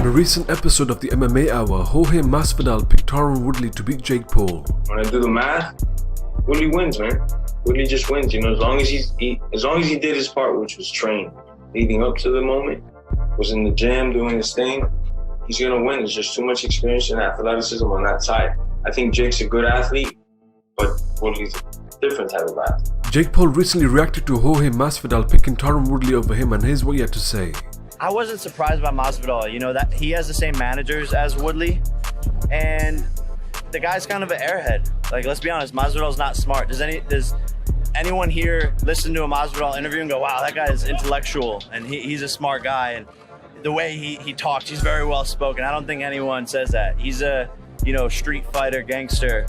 On a recent episode of the MMA Hour, Jorge Masvidal picked Tyron Woodley to beat Jake Paul. When I do the math, Woodley wins, man. Woodley just wins, you know, as long as he did his part, which was train leading up to the moment, was in the gym doing his thing, he's gonna win. There's just too much experience and athleticism on that side. I think Jake's a good athlete, but Woodley's a different type of athlete. Jake Paul recently reacted to Jorge Masvidal picking Tyron Woodley over him, and here's what he had to say. I wasn't surprised by Masvidal. You know, that he has the same managers as Woodley, and the guy's kind of an airhead. Like, let's be honest, Masvidal's not smart. Does anyone here listen to a Masvidal interview and go, wow, that guy is intellectual and he's a smart guy, and the way he talks, he's very well spoken. I don't think anyone says that. He's a, you know, street fighter gangster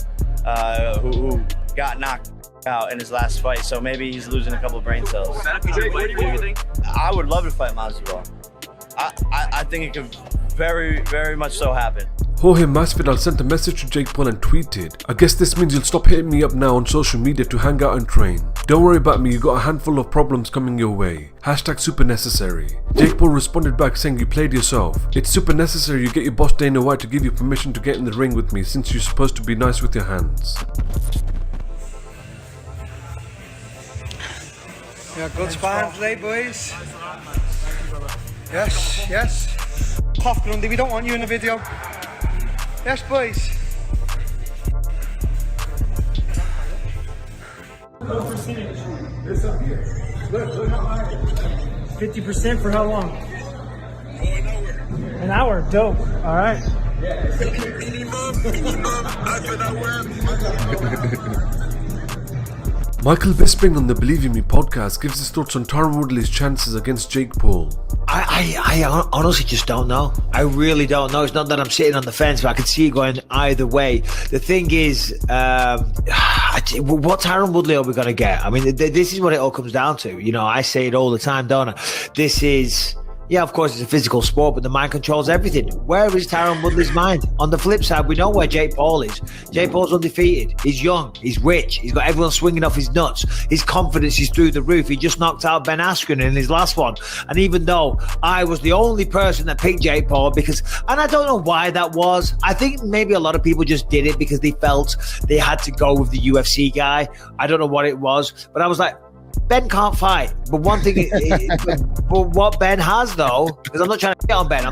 who got knocked out in his last fight, so maybe he's losing a couple of brain cells. What do you think? I would love to fight Masvidal. I think it could very, very much so happen. Jorge Masvidal sent a message to Jake Paul and tweeted, "I guess this means you'll stop hitting me up now on social media to hang out and train. Don't worry about me, you got a handful of problems coming your way. Hashtag super necessary." Jake Paul responded back saying, "You played yourself. It's super necessary you get your boss Dana White to give you permission to get in the ring with me since you're supposed to be nice with your hands." Yeah, good sparring today, boys. Yes. Cough, Grundy, we don't want you in the video. Yes, boys. 50% for how long? An hour. Dope. All right. Michael Bisping on the Believe in Me podcast gives his thoughts on Tyron Woodley's chances against Jake Paul. I honestly just don't know. I really don't know. It's not that I'm sitting on the fence, but I could see it going either way. The thing is, what Tyron Woodley are we going to get? I mean, this is what it all comes down to. You know, I say it all the time, don't I? This is... Yeah, of course, it's a physical sport, but the mind controls everything. Where is Tyron Woodley's mind? On the flip side, we know where Jake Paul is. Jake Paul's undefeated. He's young. He's rich. He's got everyone swinging off his nuts. His confidence is through the roof. He just knocked out Ben Askren in his last one. And even though I was the only person that picked Jake Paul and I don't know why that was. I think maybe a lot of people just did it because they felt they had to go with the UFC guy. I don't know what it was, but I was like, Ben can't fight, but one thing, but what Ben has though, because I'm not trying to get on Ben.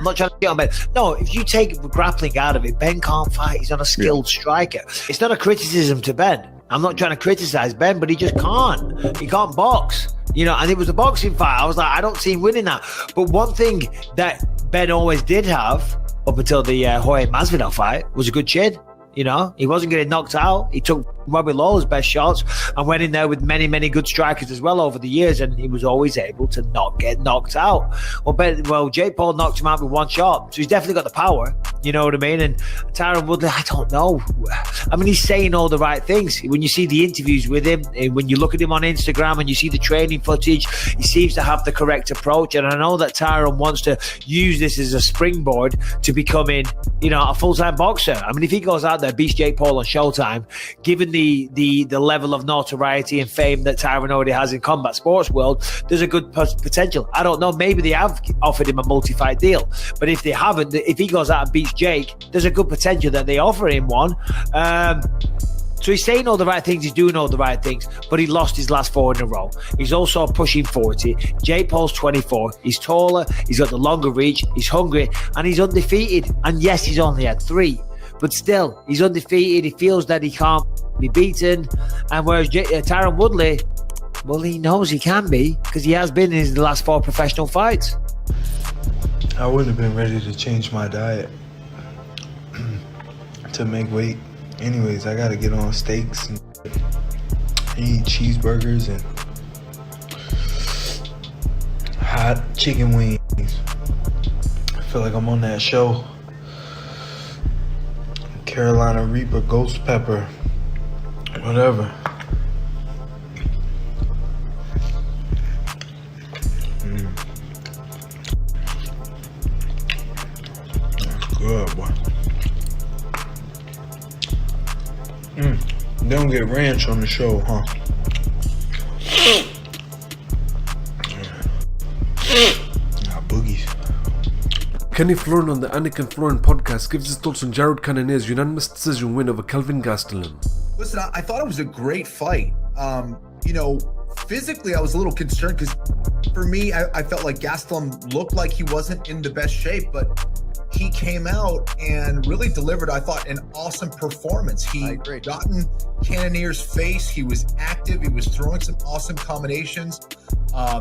No, if you take grappling out of it, Ben can't fight. He's not a skilled striker. It's not a criticism to Ben. I'm not trying to criticize Ben, but he just can't. He can't box, you know. And it was a boxing fight. I was like, I don't see him winning that. But one thing that Ben always did have up until the Jorge Masvidal fight was a good chin. You know, he wasn't getting knocked out. He took Robbie Lawler's best shots and went in there with many, many good strikers as well over the years, and he was always able to not get knocked out. Well, Jake Paul knocked him out with one shot, so he's definitely got the power. You know what I mean? And Tyron Woodley, I don't know. I mean, he's saying all the right things. When you see the interviews with him, and when you look at him on Instagram and you see the training footage, he seems to have the correct approach. And I know that Tyron wants to use this as a springboard to becoming, you know, a full-time boxer. I mean, if he goes out there, beats Jake Paul on Showtime, given the level of notoriety and fame that Tyron already has in combat sports world, there's a good potential. I don't know, maybe they have offered him a multi-fight deal, but if they haven't, if he goes out and beats Jake, there's a good potential that they offer him one. So he's saying all the right things, he's doing all the right things, but he lost his last 4 in a row. He's also pushing 40. Jake Paul's 24. He's taller, he's got the longer reach, he's hungry, and he's undefeated. And yes, he's only had 3. But still, he's undefeated. He feels that he can't be beaten. And whereas Tyron Woodley, well, he knows he can be because he has been in his last 4 professional fights. I wouldn't have been ready to change my diet to make weight. Anyways, I got to get on steaks and eat cheeseburgers and hot chicken wings. I feel like I'm on that show. Carolina Reaper, Ghost Pepper, whatever. That's good, boy. They don't get ranch on the show, huh? Got boogies. Kenny Florian on the Anik Florian Podcast gives his thoughts on Jarred Cannonier's unanimous decision win over Kelvin Gastelum. Listen, I thought it was a great fight. Physically, I was a little concerned because for me, I felt like Gastelum looked like he wasn't in the best shape, but he came out and really delivered, I thought, an awesome performance. He got in Cannonier's face. He was active. He was throwing some awesome combinations.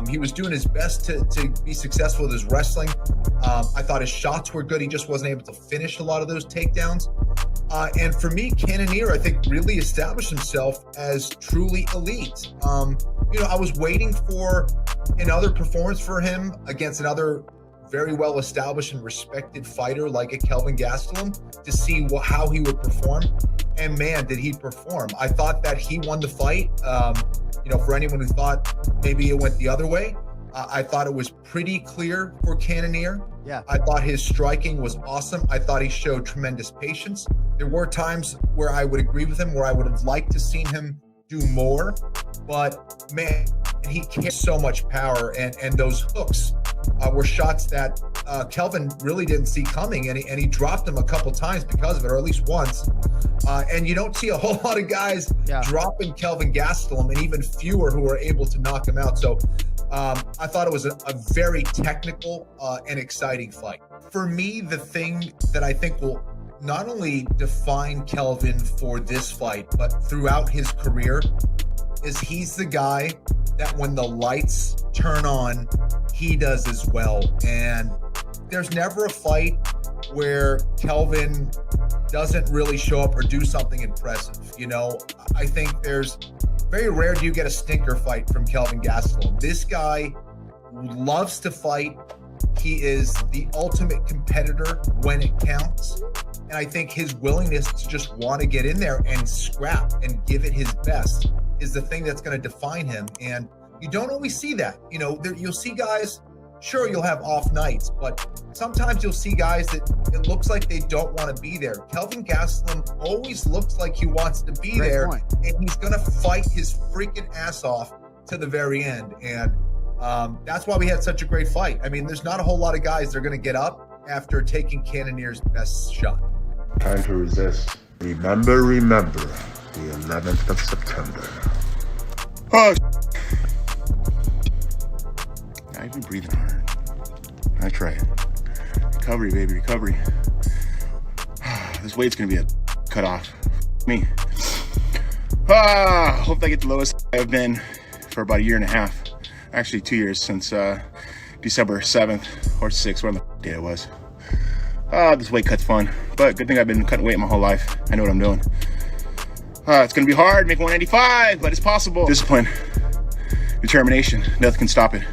He was doing his best to be successful with his wrestling. I thought his shots were good. He just wasn't able to finish a lot of those takedowns. And for me, Cannonier, I think, really established himself as truly elite. I was waiting for another performance for him against another very well established and respected fighter like a Kelvin Gastelum to see how he would perform. And man, did he perform. I thought that he won the fight. For anyone who thought maybe it went the other way, I thought it was pretty clear for Cannonier. Yeah. I thought his striking was awesome. I thought he showed tremendous patience. There were times where I would agree with him, where I would have liked to seen him do more, but man, he carried so much power, and those hooks were shots that Kelvin really didn't see coming, and he dropped them a couple times because of it, or at least once. And you don't see a whole lot of guys dropping Kelvin Gastelum, and even fewer who are able to knock him out. So I thought it was a very technical and exciting fight. For me, the thing that I think will not only define Kelvin for this fight, but throughout his career, is he's the guy that when the lights turn on, he does as well. And there's never a fight where Kelvin doesn't really show up or do something impressive. I think there's very rare do you get a stinker fight from Kelvin Gastelum. This guy loves to fight. He is the ultimate competitor when it counts. And I think his willingness to just want to get in there and scrap and give it his best is the thing that's going to define him. And you don't always see that. You'll see guys, sure, you'll have off nights, but sometimes you'll see guys that it looks like they don't want to be there. Kelvin Gastelum always looks like he wants to be there, and he's going to fight his freaking ass off to the very end. And that's why we had such a great fight. I mean, there's not a whole lot of guys that are going to get up after taking Cannonier's best shot. Time to resist. Remember, the 11th of September. Oh, I've been breathing hard. I try it. Recovery, baby, recovery. This weight's gonna be a cutoff. Me. Hope I get the lowest I've been for about 1.5 years. Actually, 2 years, since December 7th or 6th, whatever the day it was. This weight cut's fun, but good thing I've been cutting weight my whole life. I know what I'm doing. It's gonna be hard, make 195, but it's possible. Discipline, determination, nothing can stop it.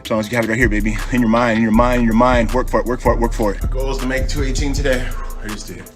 As long as you have it right here, baby. In your mind. Work for it. The goal is to make 218 today. I just did it.